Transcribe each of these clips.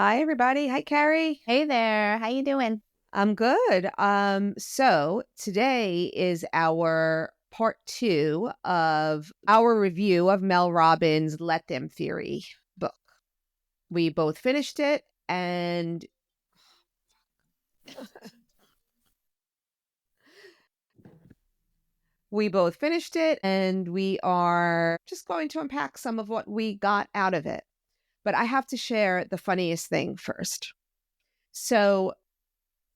Hi, everybody. Hi, Carrie. Hey there, how you doing? I'm good. So today is our part two of our review of Mel Robbins' Let Them Theory book. We both finished it and we are just going to unpack some of what we got out of it. But I have to share the funniest thing first. So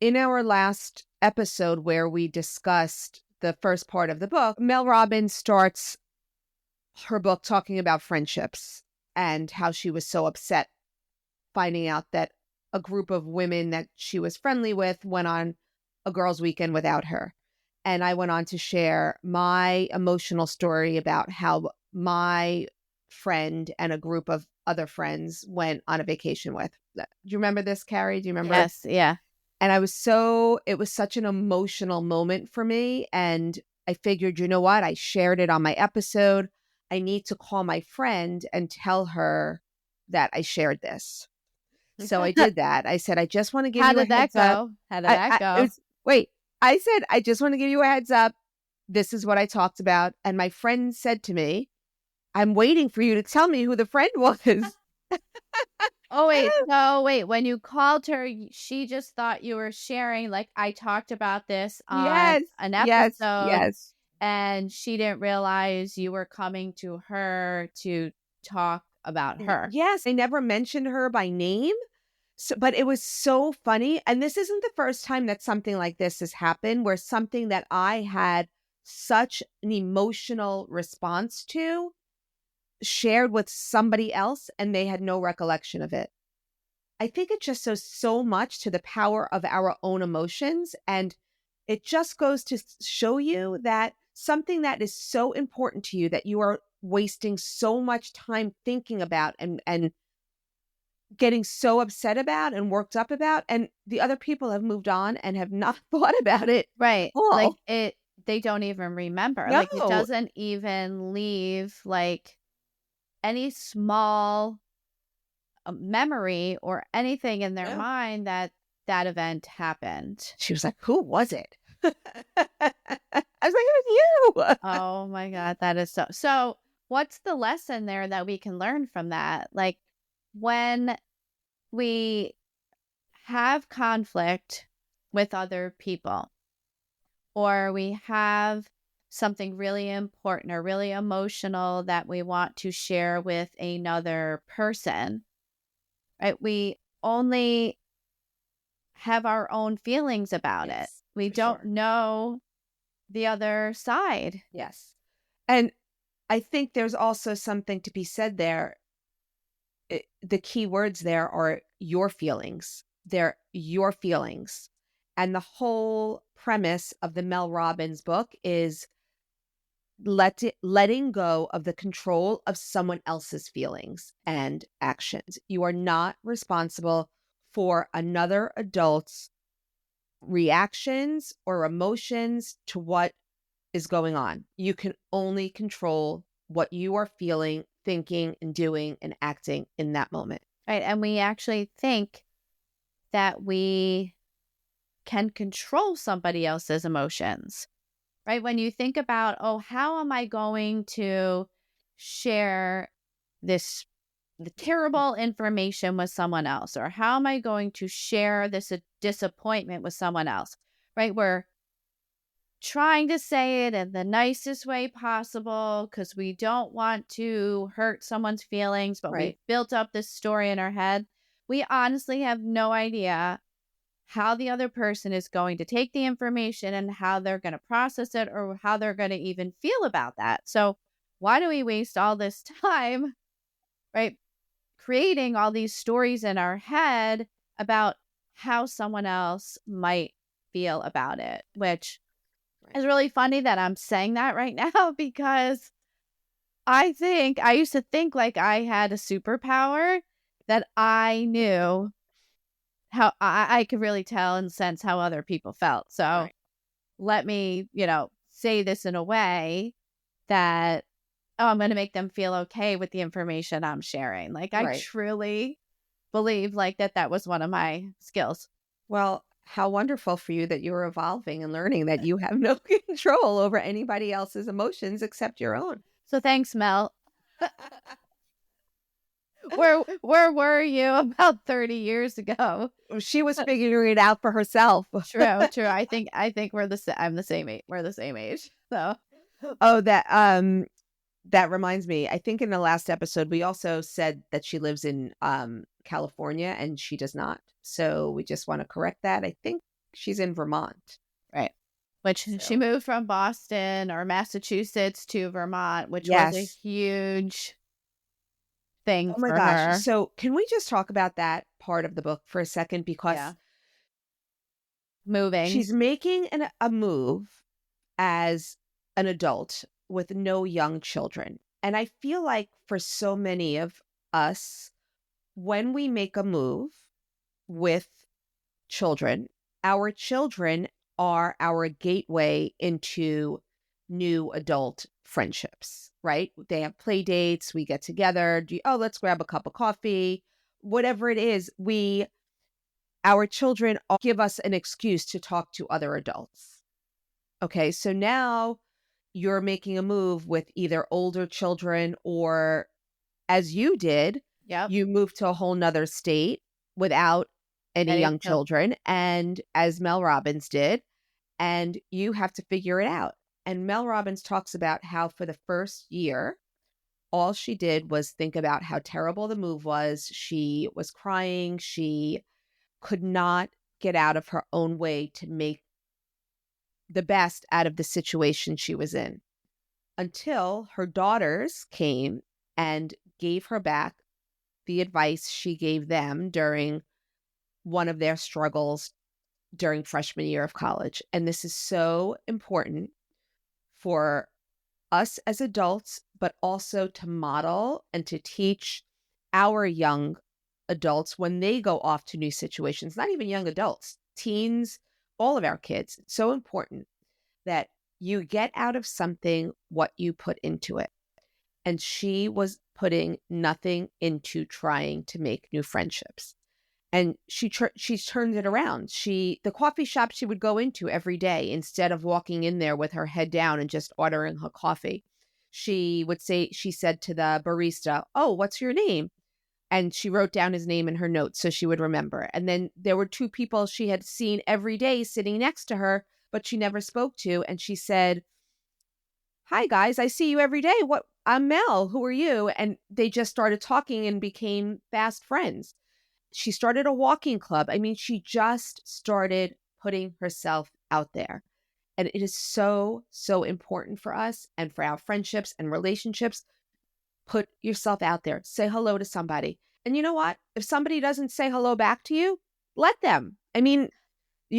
in our last episode where we discussed the first part of the book, Mel Robbins starts her book talking about friendships and how she was so upset finding out that a group of women that she was friendly with went on a girls' weekend without her. And I went on to share my emotional story about how my friend and a group of other friends went on a vacation with. Do you remember this, Carrie? Do you remember? Yes, yeah. And it was such an emotional moment for me. And I figured, you know what? I shared it on my episode. I need to call my friend and tell her that I shared this. So I did that. I said, I just want to give How you a did that heads up. go? How did that It go? was, wait, I said, I just want to give you a heads up. This is what I talked about. And my friend said to me, I'm waiting for you to tell me who the friend was. Wait, when you called her, she just thought you were sharing, like, I talked about this on Yes, an yes, episode, yes. and she didn't realize you were coming to her to talk about her. Yes, I never mentioned her by name. So, but it was so funny. And this isn't the first time that something like this has happened, where something that I had such an emotional response to shared with somebody else and they had no recollection of it. I think it just shows so much to the power of our own emotions. And it just goes to show you that something that is so important to you that you are wasting so much time thinking about and getting so upset about and worked up about, and the other people have moved on and have not thought about it. Right. Like, Oh, they don't even remember. Like, it no. doesn't even leave, like, any small memory or anything in their Yeah. mind that that event happened. She was like, who was it? I was like, it was you. Oh my God, that is so what's the lesson there that we can learn from that? Like, when we have conflict with other people, or we have something really important or really emotional that we want to share with another person, right? We only have our own feelings about it. Yes, We for don't sure. know the other side. Yes. And I think there's also something to be said there. The key words there are your feelings. They're your feelings. And the whole premise of the Mel Robbins book is letting go of the control of someone else's feelings and actions. You are not responsible for another adult's reactions or emotions to what is going on. You can only control what you are feeling, thinking, and doing and acting in that moment. Right. And we actually think that we can control somebody else's emotions, right? When you think about, oh, how am I going to share this the terrible information with someone else? Or how am I going to share this disappointment with someone else? Right? We're trying to say it in the nicest way possible because we don't want to hurt someone's feelings, but we've Right. built up this story in our head. We honestly have no idea how the other person is going to take the information and how they're going to process it or how they're going to even feel about that. So, why do we waste all this time, right? Creating all these stories in our head about how someone else might feel about it, which is really funny that I'm saying that right now because I used to think like I had a superpower that I knew how I could really tell and sense how other people felt. So Right. let me, say this in a way that, oh, I'm going to make them feel okay with the information I'm sharing. Like, I Right. truly believe like that was one of my skills. Well, how wonderful for you that you're evolving and learning that you have no control over anybody else's emotions except your own. So thanks, Mel. Where were you about 30 years ago? She was figuring it out for herself. True, true. I think I'm the same age. We're the same age. So Oh, that reminds me. I think in the last episode we also said that she lives in California and she does not. So we just want to correct that. I think she's in Vermont. right. Which she So moved from Boston or Massachusetts to Vermont, which was a yes. huge thing Oh my for gosh. her. So can we just talk about that part of the book for a second? Yeah. Because Moving. she's making a move as an adult with no young children. And I feel like for so many of us, when we make a move with children, our children are our gateway into new adult friendships, right? They have play dates, we get together, let's grab a cup of coffee, whatever it is, our children give us an excuse to talk to other adults. Okay, so now you're making a move with either older children or, as you did, Yep. you moved to a whole nother state without any young children, and as Mel Robbins did, and you have to figure it out. And Mel Robbins talks about how for the first year, all she did was think about how terrible the move was. She was crying. She could not get out of her own way to make the best out of the situation she was in until her daughters came and gave her back the advice she gave them during one of their struggles during freshman year of college. And this is so important for us as adults, but also to model and to teach our young adults when they go off to new situations, not even young adults, teens, all of our kids. It's so important that you get out of something what you put into it. And she was putting nothing into trying to make new friendships. And she's turned it around. The coffee shop she would go into every day, instead of walking in there with her head down and just ordering her coffee, she said to the barista, "Oh, what's your name?" And she wrote down his name in her notes so she would remember. And then there were two people she had seen every day sitting next to her, but she never spoke to. And she said, "Hi guys, I see you every day. I'm Mel. Who are you?" And they just started talking and became fast friends. She started a walking club. I mean, she just started putting herself out there. And it is so, so important for us and for our friendships and relationships. Put yourself out there. Say hello to somebody. And you know what? If somebody doesn't say hello back to you, let them. I mean,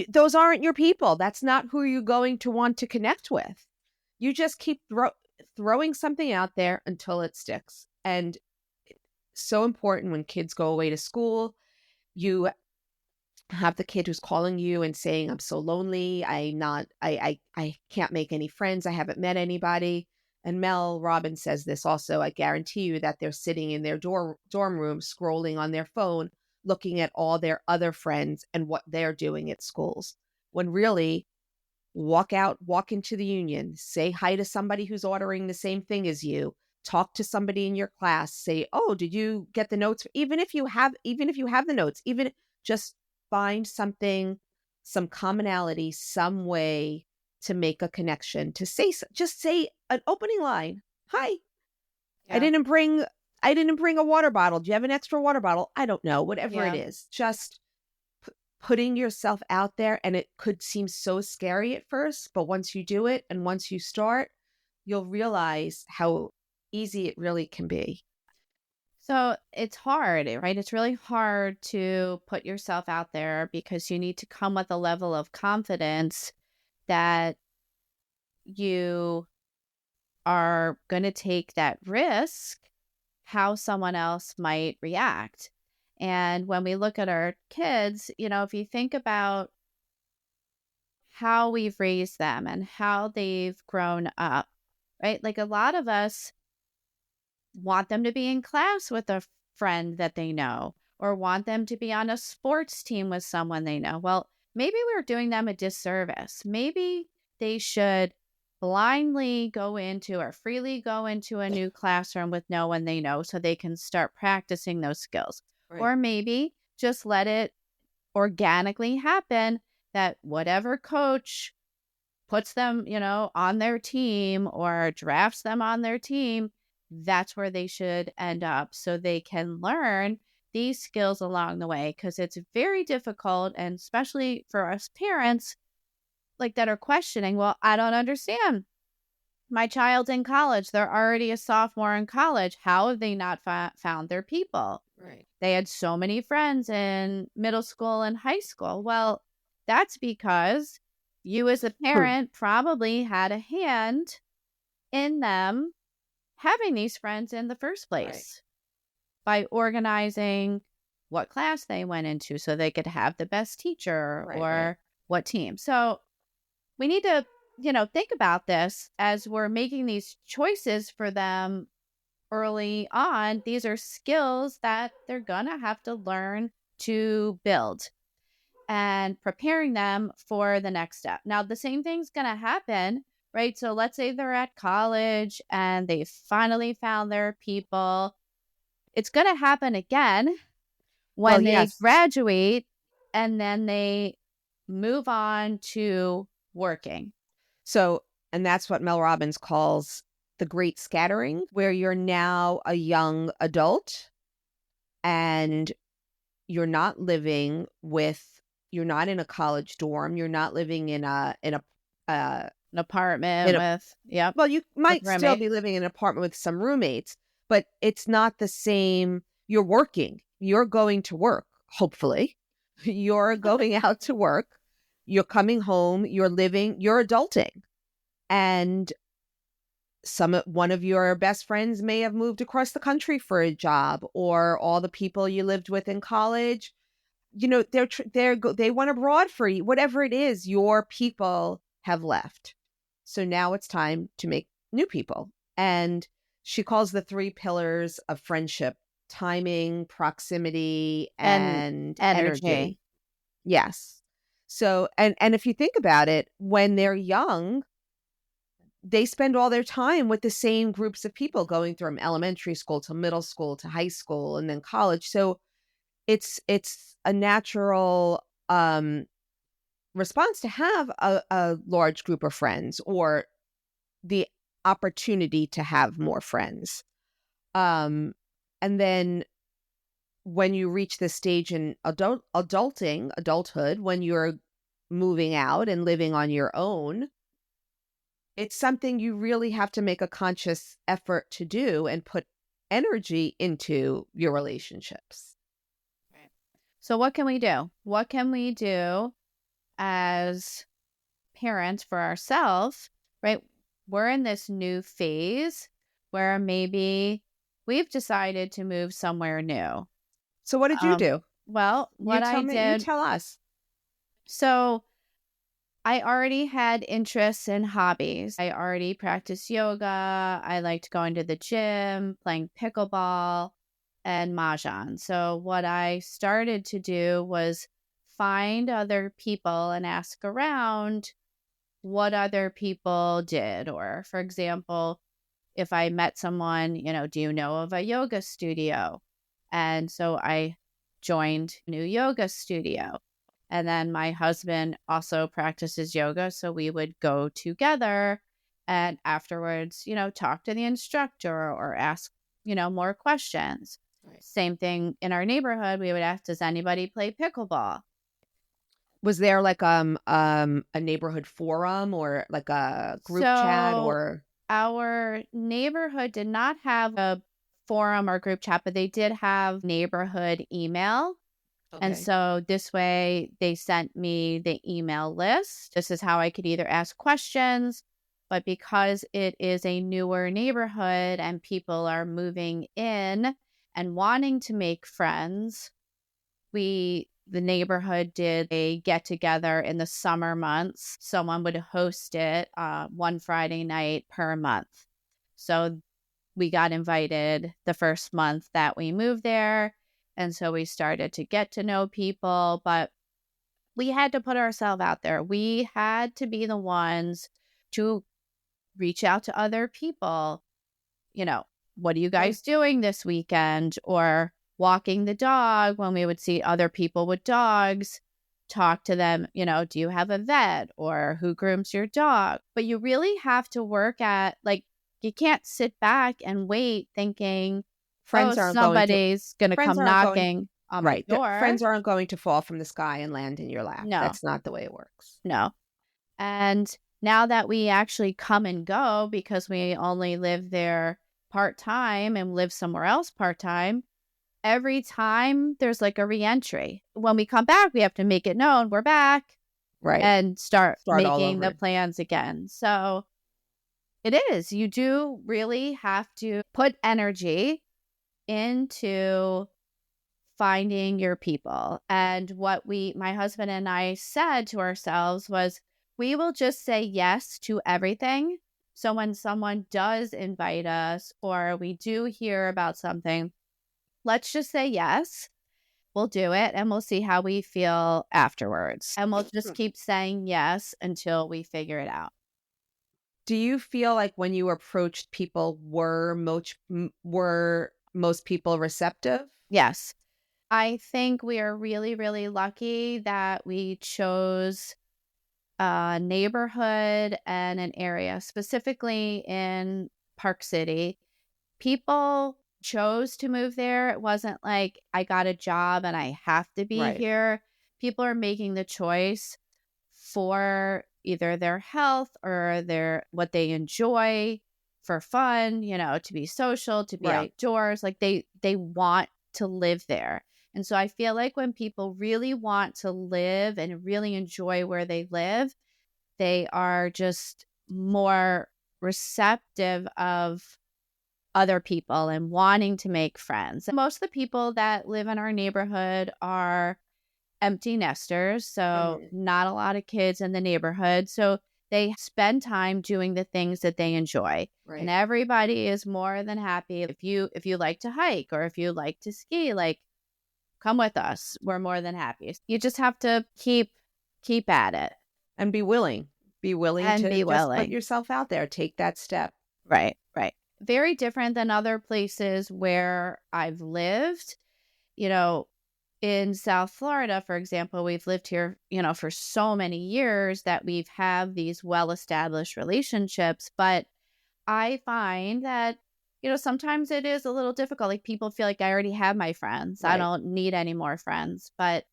those aren't your people. That's not who you're going to want to connect with. You just keep throwing something out there until it sticks. And it's so important when kids go away to school. You have the kid who's calling you and saying, "I'm so lonely. I can't make any friends. I haven't met anybody." And Mel Robbins says this also. I guarantee you that they're sitting in their dorm room, scrolling on their phone, looking at all their other friends and what they're doing at schools. When really, walk into the union, say hi to somebody who's ordering the same thing as you, talk to somebody in your class, say, "Oh, did you get the notes?" Even if you have the notes, even just find something, some commonality, some way to make a connection, to just say an opening line. "Hi, Yeah. I didn't bring a water bottle. Do you have an extra water bottle?" I don't know, whatever it is. Just putting yourself out there. And it could seem so scary at first, but once you do it and once you start, you'll realize how easy it really can be. So it's hard, right? It's really hard to put yourself out there because you need to come with a level of confidence that you are going to take that risk, how someone else might react. And when we look at our kids, if you think about how we've raised them and how they've grown up, right? Like a lot of us want them to be in class with a friend that they know, or want them to be on a sports team with someone they know. Well, maybe we're doing them a disservice. Maybe they should blindly go into or freely go into a new classroom with no one they know so they can start practicing those skills. Right. Or maybe just let it organically happen that whatever coach puts them, on their team or drafts them on their team, that's where they should end up so they can learn these skills along the way, because it's very difficult, and especially for us parents like that are questioning, well, I don't understand. My child's in college. They're already a sophomore in college. How have they not found their people? Right. They had so many friends in middle school and high school. Well, that's because you as a parent probably had a hand in them having these friends in the first place by organizing what class they went into so they could have the best teacher or what team. So we need to, think about this as we're making these choices for them early on. These are skills that they're going to have to learn to build and preparing them for the next step. Now, the same thing's going to happen, right? So let's say they're at college and they finally found their people. It's going to happen again when they graduate and then they move on to working. So, and that's what Mel Robbins calls the great scattering, where you're now a young adult and you're not living you're not in a college dorm. You're not living in an apartment well, you might still be living in an apartment with some roommates, but it's not the same. You're working. You're going to work, hopefully. You're going out to work. You're coming home. You're living. You're adulting. And one of your best friends may have moved across the country for a job, or all the people you lived with in college, they went abroad for you. Whatever it is, your people have left. So now it's time to make new people. And she calls the 3 pillars of friendship: timing, proximity, and energy. Yes. So, and if you think about it, when they're young, they spend all their time with the same groups of people, going from elementary school to middle school to high school and then college. So it's a natural response to have a large group of friends, or the opportunity to have more friends. And then when you reach this stage in adulthood, when you're moving out and living on your own, it's something you really have to make a conscious effort to do and put energy into your relationships. Right. So what can we do? What can we do as parents for ourselves, right? We're in this new phase where maybe we've decided to move somewhere new. So what did you do? Well, what I did... You tell us. So I already had interests and hobbies. I already practiced yoga. I liked going to the gym, playing pickleball, and mahjong. So what I started to do was find other people and ask around what other people did. Or, for example, if I met someone, do you know of a yoga studio? And so I joined a new yoga studio. And then my husband also practices yoga. So we would go together and afterwards, talk to the instructor or ask, more questions. Right. Same thing in our neighborhood. We would ask, does anybody play pickleball? Was there like a neighborhood forum or like a group chat? Or our neighborhood did not have a forum or group chat, but they did have neighborhood email. Okay. And so this way they sent me the email list. This is how I could either ask questions, but because it is a newer neighborhood and people are moving in and wanting to make friends, the neighborhood did a get together in the summer months. Someone would host it one Friday night per month. So we got invited the first month that we moved there. And so we started to get to know people, but we had to put ourselves out there. We had to be the ones to reach out to other people. What are you guys doing this weekend? Or walking the dog when we would see other people with dogs, talk to them, do you have a vet or who grooms your dog? But you really have to work at, you can't sit back and wait thinking, Friends aren't somebody's going to friends come aren't going knocking on my door. Friends aren't going to fall from the sky and land in your lap. No. That's not the way it works. No. And now that we actually come and go because we only live there part-time and live somewhere else part-time, every time there's like a reentry. When we come back, we have to make it known we're back. Right. And start making the over. plans again. So it is. You do really have to put energy into finding your people. And what my husband and I said to ourselves was, we will just say yes to everything. So when someone does invite us or we do hear about something, let's just say yes. We'll do it and we'll see how we feel afterwards. And we'll just keep saying yes until we figure it out. Do you feel like when you approached people, were most people receptive? Yes. I think we are really, really lucky that we chose a neighborhood and an area, specifically in Park City. People chose to move there. It wasn't like I got a job and I have to be here. People are making the choice for either their health or what they enjoy for fun, to be social, to be outdoors. Like they want to live there. And so I feel like when people really want to live and really enjoy where they live, they are just more receptive of other people and wanting to make friends. Most of the people that live in our neighborhood are empty nesters, so not a lot of kids in the neighborhood. So they spend time doing the things that they enjoy. Right. And everybody is more than happy. If you like to hike or if you like to ski, come with us. We're more than happy. You just have to keep at it. And be willing. Be willing to just put yourself out there. Take that step. Right. Very different than other places where I've lived. In South Florida, for example, we've lived here, for so many years that we've had these well-established relationships. But I find that, sometimes it is a little difficult. Like people feel like I already have my friends. Right. I don't need any more friends. But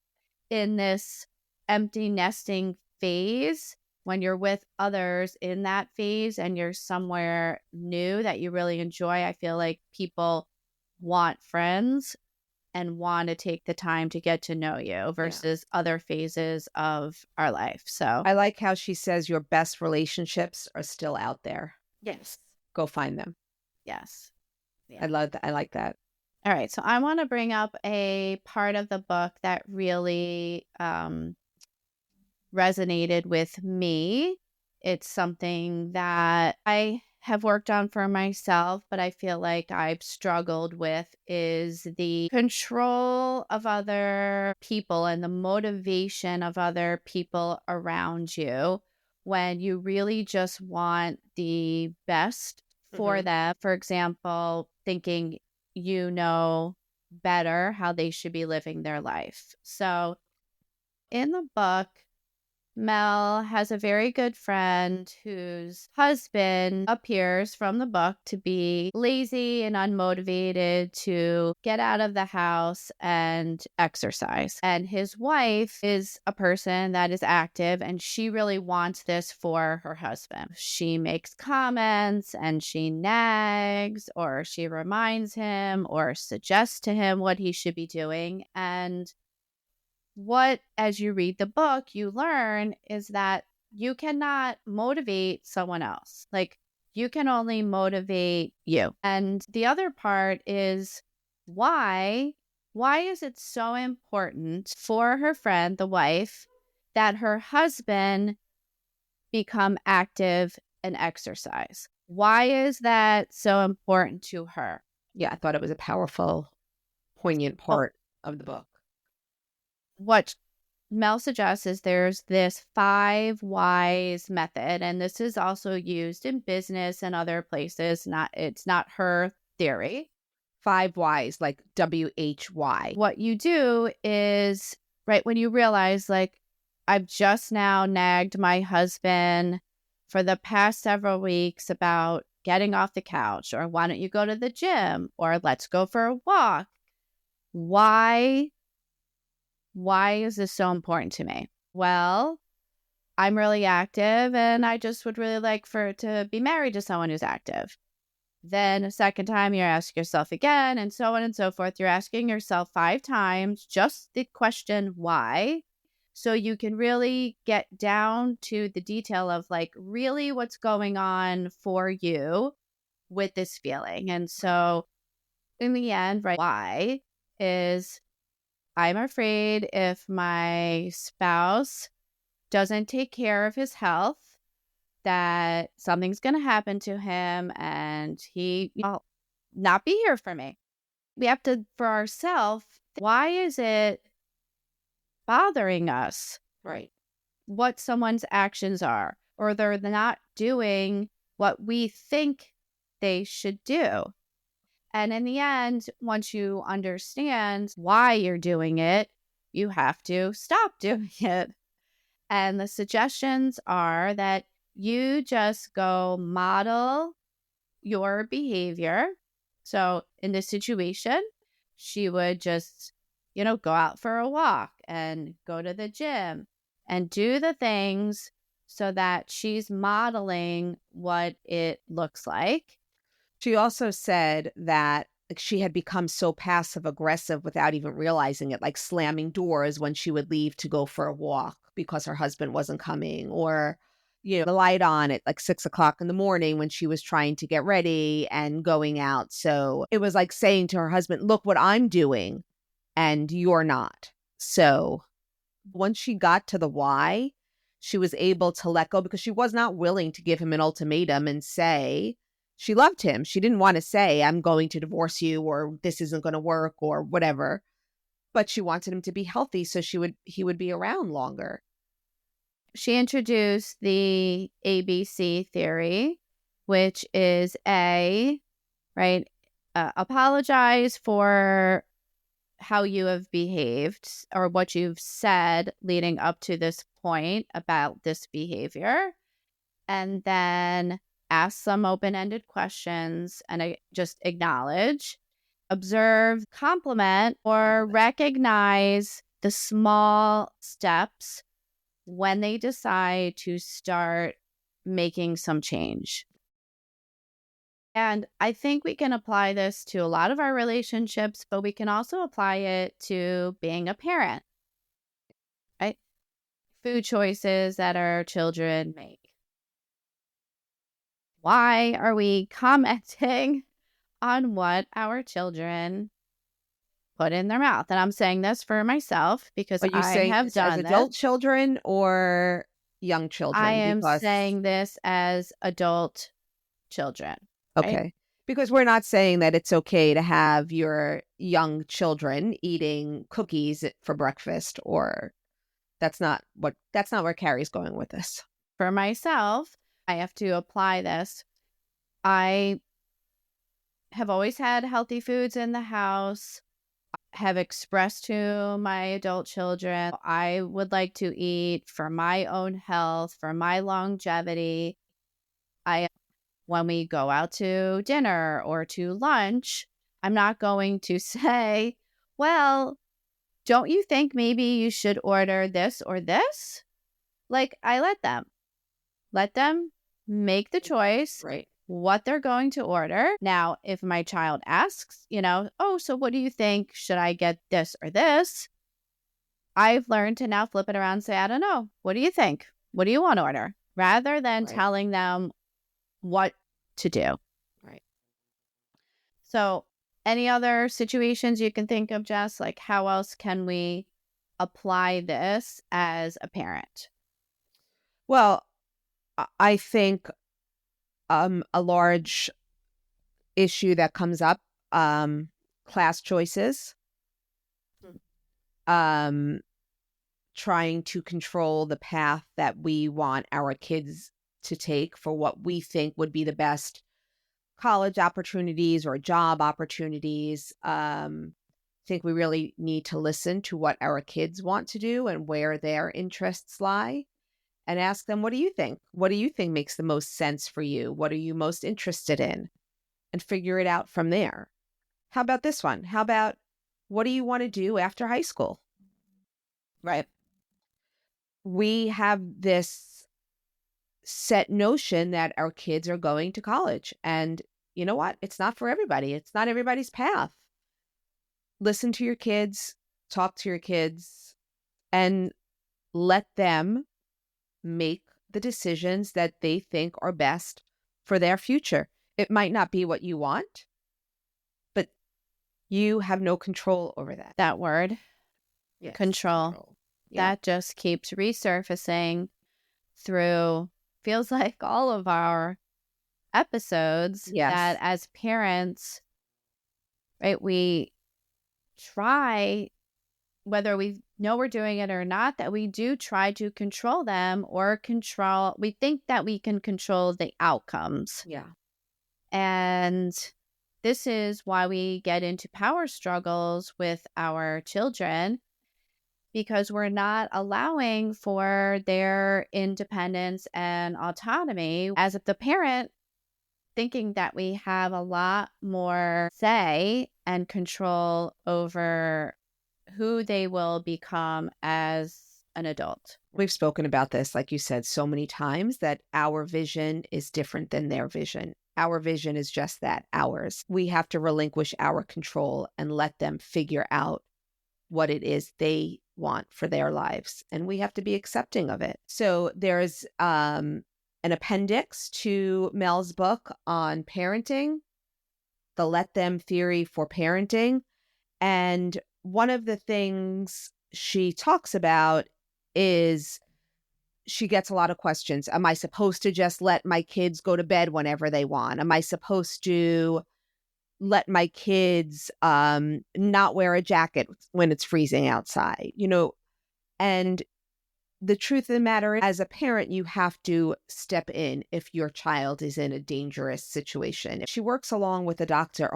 in this empty nesting phase, when you're with others in that phase and you're somewhere new that you really enjoy, I feel like people want friends and want to take the time to get to know you versus other phases of our life. So I like how she says your best relationships are still out there. Yes. Go find them. Yes. Yeah. I love that. I like that. All right. So I want to bring up a part of the book that really resonated with me. It's something that I have worked on for myself, but I feel like I've struggled with is the control of other people and the motivation of other people around you when you really just want the best for them. For example, thinking better how they should be living their life. So in the book, Mel has a very good friend whose husband appears from the book to be lazy and unmotivated to get out of the house and exercise. And his wife is a person that is active and she really wants this for her husband. She makes comments and she nags or she reminds him or suggests to him what he should be doing. And as you read the book, you learn is that you cannot motivate someone else. Like you can only motivate you. And the other part is why is it so important for her friend, the wife, that her husband become active and exercise? Why is that so important to her? Yeah, I thought it was a powerful, poignant part. of the book. What Mel suggests is there's this 5 whys method, and this is also used in business and other places. It's not her theory. 5 whys, like WHY. What you do is, right when you realize, like, I've just now nagged my husband for the past several weeks about getting off the couch, or why don't you go to the gym, or let's go for a walk. Why is this so important to me? Well, I'm really active and I just would really like to be married to someone who's active. Then a second time, you ask yourself again, and so on and so forth. You're asking yourself 5 times just the question, why? So you can really get down to the detail of, like, really what's going on for you with this feeling. And so in the end, right, why is, I'm afraid if my spouse doesn't take care of his health, that something's going to happen to him and he will not be here for me. We have to, for ourselves, why is it bothering us? Right. What someone's actions are, or they're not doing what we think they should do. And in the end, once you understand why you're doing it, you have to stop doing it. And the suggestions are that you just go model your behavior. So in this situation, she would just, go out for a walk and go to the gym and do the things so that she's modeling what it looks like. She also said that, like, she had become so passive aggressive without even realizing it, like slamming doors when she would leave to go for a walk because her husband wasn't coming, or, the light on at like 6 o'clock in the morning when she was trying to get ready and going out. So it was like saying to her husband, look what I'm doing and you're not. So once she got to the why, she was able to let go, because she was not willing to give him an ultimatum and say she loved him. She didn't want to say, I'm going to divorce you, or this isn't going to work, or whatever. But she wanted him to be healthy so he would be around longer. She introduced the ABC theory, which is apologize for how you have behaved or what you've said leading up to this point about this behavior, and then ask some open-ended questions and just acknowledge, observe, compliment, or recognize the small steps when they decide to start making some change. And I think we can apply this to a lot of our relationships, but we can also apply it to being a parent, right? Food choices that our children make. Why are we commenting on what our children put in their mouth? And I'm saying this for myself because Are you I saying have this done as this. adult children or young children? I am saying this as adult children. Okay. Right? Because we're not saying that it's okay to have your young children eating cookies for breakfast, or that's not where Carrie's going with this. For myself, I have to apply this. I have always had healthy foods in the house, have expressed to my adult children, I would like to eat for my own health, for my longevity. When we go out to dinner or to lunch, I'm not going to say, well, don't you think maybe you should order this or this? Like, I let them make the choice, Right. what they're going to order. Now, if my child asks, oh, so what do you think? Should I get this or this? I've learned to now flip it around and say, I don't know. What do you think? What do you want to order? Rather than telling them what to do. Right. So any other situations you can think of, Jess? Like, how else can we apply this as a parent? Well, I think a large issue that comes up, class choices. trying to control the path that we want our kids to take for what we think would be the best college opportunities or job opportunities. I think we really need to listen to what our kids want to do and where their interests lie, and ask them, what do you think? What do you think makes the most sense for you? What are you most interested in? And figure it out from there. How about this one? How about, what do you want to do after high school? Right. We have this set notion that our kids are going to college. And you know what? It's not for everybody. It's not everybody's path. Listen to your kids, talk to your kids, and let them make the decisions that they think are best for their future. It might not be what you want, but you have no control over that. That word, Yes, control. Yeah. That just keeps resurfacing through, feels like all of our episodes. Yes. That as parents, right, we try, whether we know we're doing it or not, that we do try to control them, or we think that we can control the outcomes. Yeah. And this is why we get into power struggles with our children, because we're not allowing for their independence and autonomy as the parent, thinking that we have a lot more say and control over who they will become as an adult. We've spoken about this, like you said, so many times, that our vision is different than their vision. Our vision is just that, ours. We have to relinquish our control and let them figure out what it is they want for their lives. And we have to be accepting of it. So there's an appendix to Mel's book on parenting, the Let Them theory for parenting. And one of the things she talks about is, she gets a lot of questions. Am I supposed to just let my kids go to bed whenever they want? Am I supposed to let my kids not wear a jacket when it's freezing outside? And the truth of the matter is, as a parent, you have to step in if your child is in a dangerous situation. She works along with a doctor.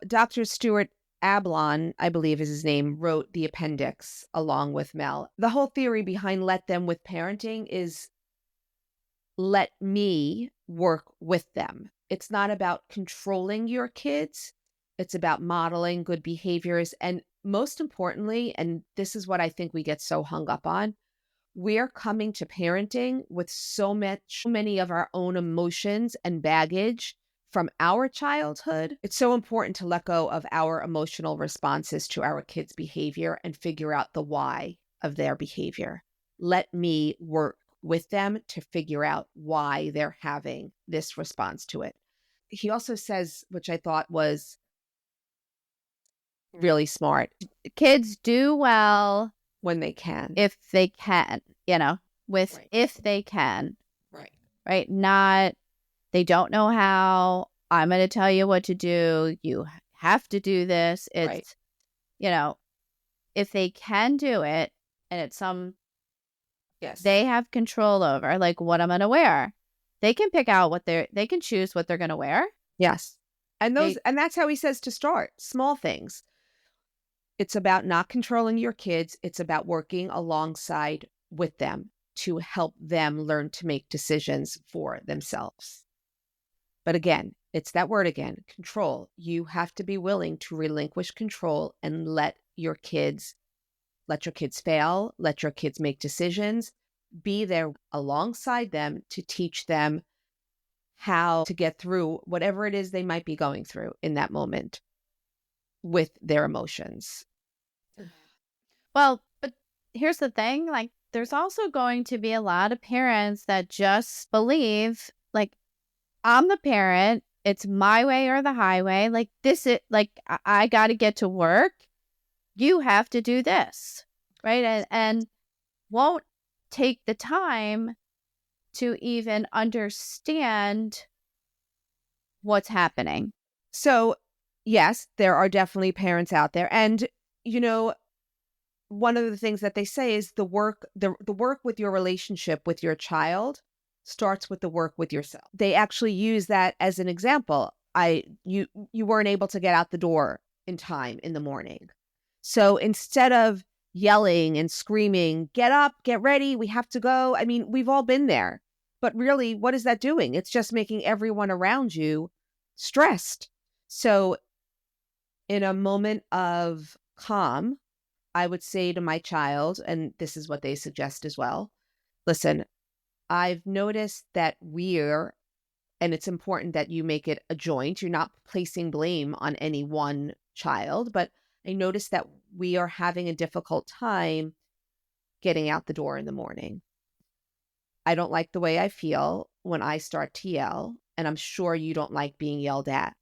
Dr. Stuart Ablon, I believe is his name, wrote the appendix along with Mel. The whole theory behind Let Them with parenting is, let me work with them. It's not about controlling your kids. It's about modeling good behaviors. And most importantly, and this is what I think we get so hung up on, we're coming to parenting with so many of our own emotions and baggage from our childhood. It's so important to let go of our emotional responses to our kids' behavior and figure out the why of their behavior. Let me work with them to figure out why they're having this response to it. He also says, which I thought was really smart, Kids do well when they can. if they can, with Right. if they can. Right. Not, they don't know how, I'm going to tell you what to do. You have to do this. It's, if they can do it, and it's Yes. they have control over, like, what I'm going to wear. They can pick out they can choose what they're going to wear. Yes. And that's how he says to start. Small things. It's about not controlling your kids. It's about working alongside with them to help them learn to make decisions for themselves. But again, it's that word again, control. You have to be willing to relinquish control and let your kids fail, let your kids make decisions, be there alongside them to teach them how to get through whatever it is they might be going through in that moment with their emotions. Well, but here's the thing, like, there's also going to be a lot of parents that just believe, like, I'm the parent, it's my way or the highway. Like, this is, like, I got to get to work. You have to do this, right? And won't take the time to even understand what's happening. So, yes, there are definitely parents out there. And, one of the things that they say is the work with your relationship with your child starts with the work with yourself. They actually use that as an example. You weren't able to get out the door in time in the morning. So instead of yelling and screaming, get up, get ready, we have to go. I mean, we've all been there. But really, what is that doing? It's just making everyone around you stressed. So in a moment of calm, I would say to my child, and this is what they suggest as well, listen, I've noticed that and it's important that you make it a joint. You're not placing blame on any one child, but I noticed that we are having a difficult time getting out the door in the morning. I don't like the way I feel when I start to yell, and I'm sure you don't like being yelled at.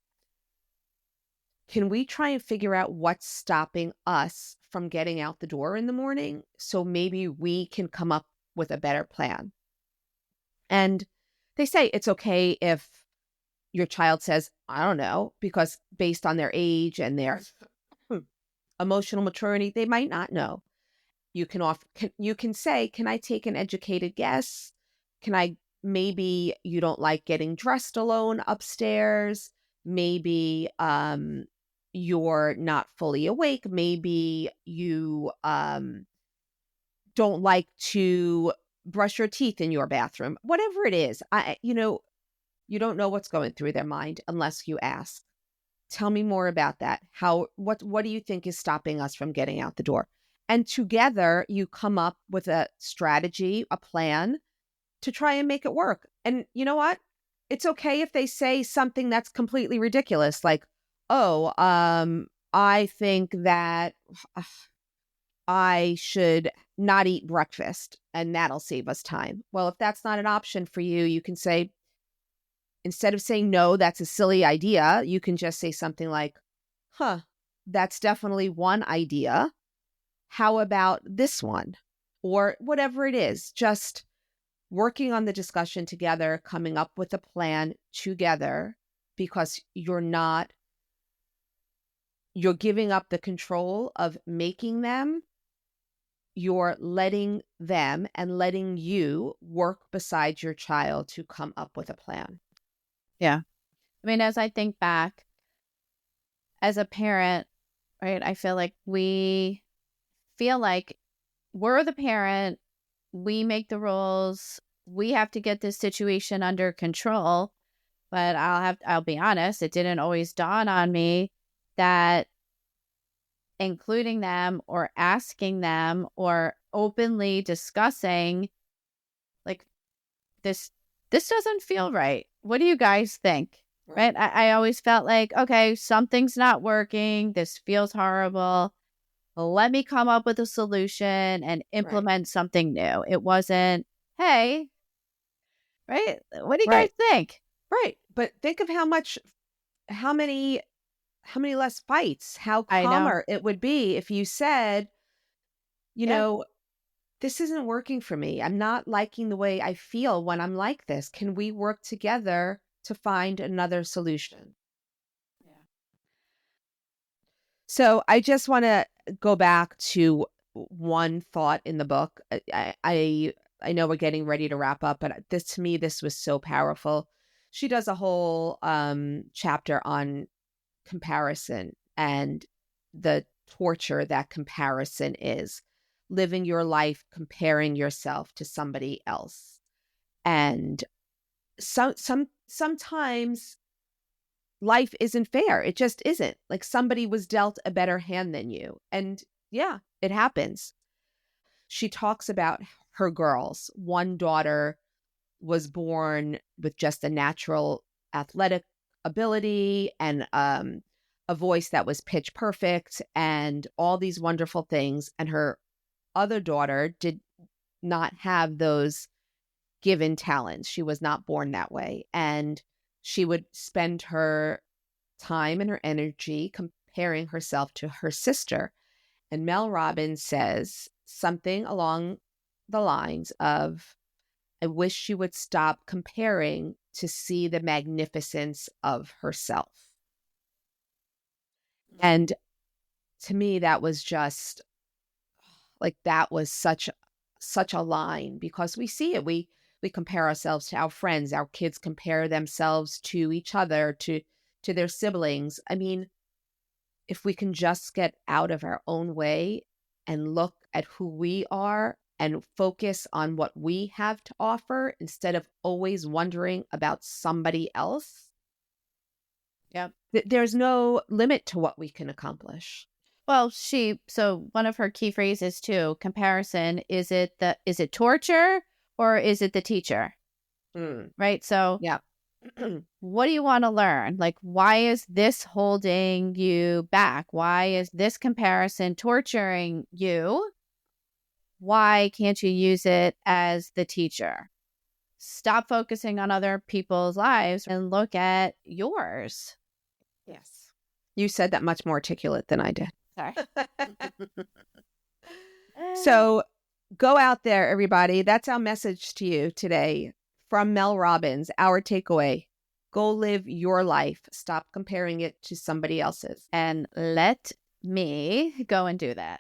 Can we try and figure out what's stopping us from getting out the door in the morning so maybe we can come up with a better plan? And they say it's okay if your child says, I don't know, because based on their age and their emotional maturity, they might not know. You can say, can I take an educated guess? Maybe you don't like getting dressed alone upstairs. Maybe you're not fully awake. Maybe you don't like to brush your teeth in your bathroom. Whatever it is, you don't know what's going through their mind unless you ask. Tell me more about that. What do you think is stopping us from getting out the door? And together you come up with a strategy, a plan to try and make it work. And you know what? It's okay if they say something that's completely ridiculous, like, oh, I think that I should not eat breakfast and that'll save us time. Well, if that's not an option for you, you can say, instead of saying, no, that's a silly idea, you can just say something like, that's definitely one idea. How about this one? Or whatever it is, just working on the discussion together, coming up with a plan together, because you're giving up the control of making them. You're letting them and letting you work beside your child to come up with a plan. Yeah. I mean, as I think back, as a parent, right, I feel like we're the parent, we make the rules, we have to get this situation under control. But I'll be honest, it didn't always dawn on me that including them or asking them or openly discussing, like, this doesn't feel right. What do you guys think? Right? I always felt like, okay, something's not working. This feels horrible. Let me come up with a solution and implement something new. It wasn't, hey, right? What do you guys think? Right. But think of how many less fights, how calmer it would be if you said, this isn't working for me. I'm not liking the way I feel when I'm like this. Can we work together to find another solution? Yeah. So I just want to go back to one thought in the book. I know we're getting ready to wrap up, but to me, this was so powerful. She does a whole chapter on comparison and the torture that comparison is. Living your life comparing yourself to somebody else. And sometimes life isn't fair. It just isn't. Like, somebody was dealt a better hand than you. And yeah, it happens. She talks about her girls. One daughter was born with just a natural athletic ability and a voice that was pitch perfect and all these wonderful things. And her other daughter did not have those given talents. She was not born that way. And she would spend her time and her energy comparing herself to her sister. And Mel Robbins says something along the lines of, I wish she would stop comparing to see the magnificence of herself. And to me, that was just, like that was such a line, because we see it. We compare ourselves to our friends. Our kids compare themselves to each other, to their siblings. I mean, if we can just get out of our own way and look at who we are and focus on what we have to offer instead of always wondering about somebody else, Yep. there's no limit to what we can accomplish. Well, so one of her key phrases too, comparison, is it torture or is it the teacher? Right? So Yeah. what do you want to learn? Like, why is this holding you back? Why is this comparison torturing you? Why can't you use it as the teacher? Stop focusing on other people's lives and look at yours. Yes. You said that much more articulate than I did. Sorry. So go out there, everybody. That's our message to you today from Mel Robbins. Our takeaway: go live your life. Stop comparing it to somebody else's. And let me go and do that.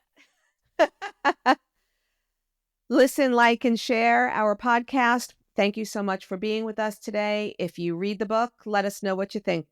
Listen, like, and share our podcast. Thank you so much for being with us today. If you read the book, let us know what you think.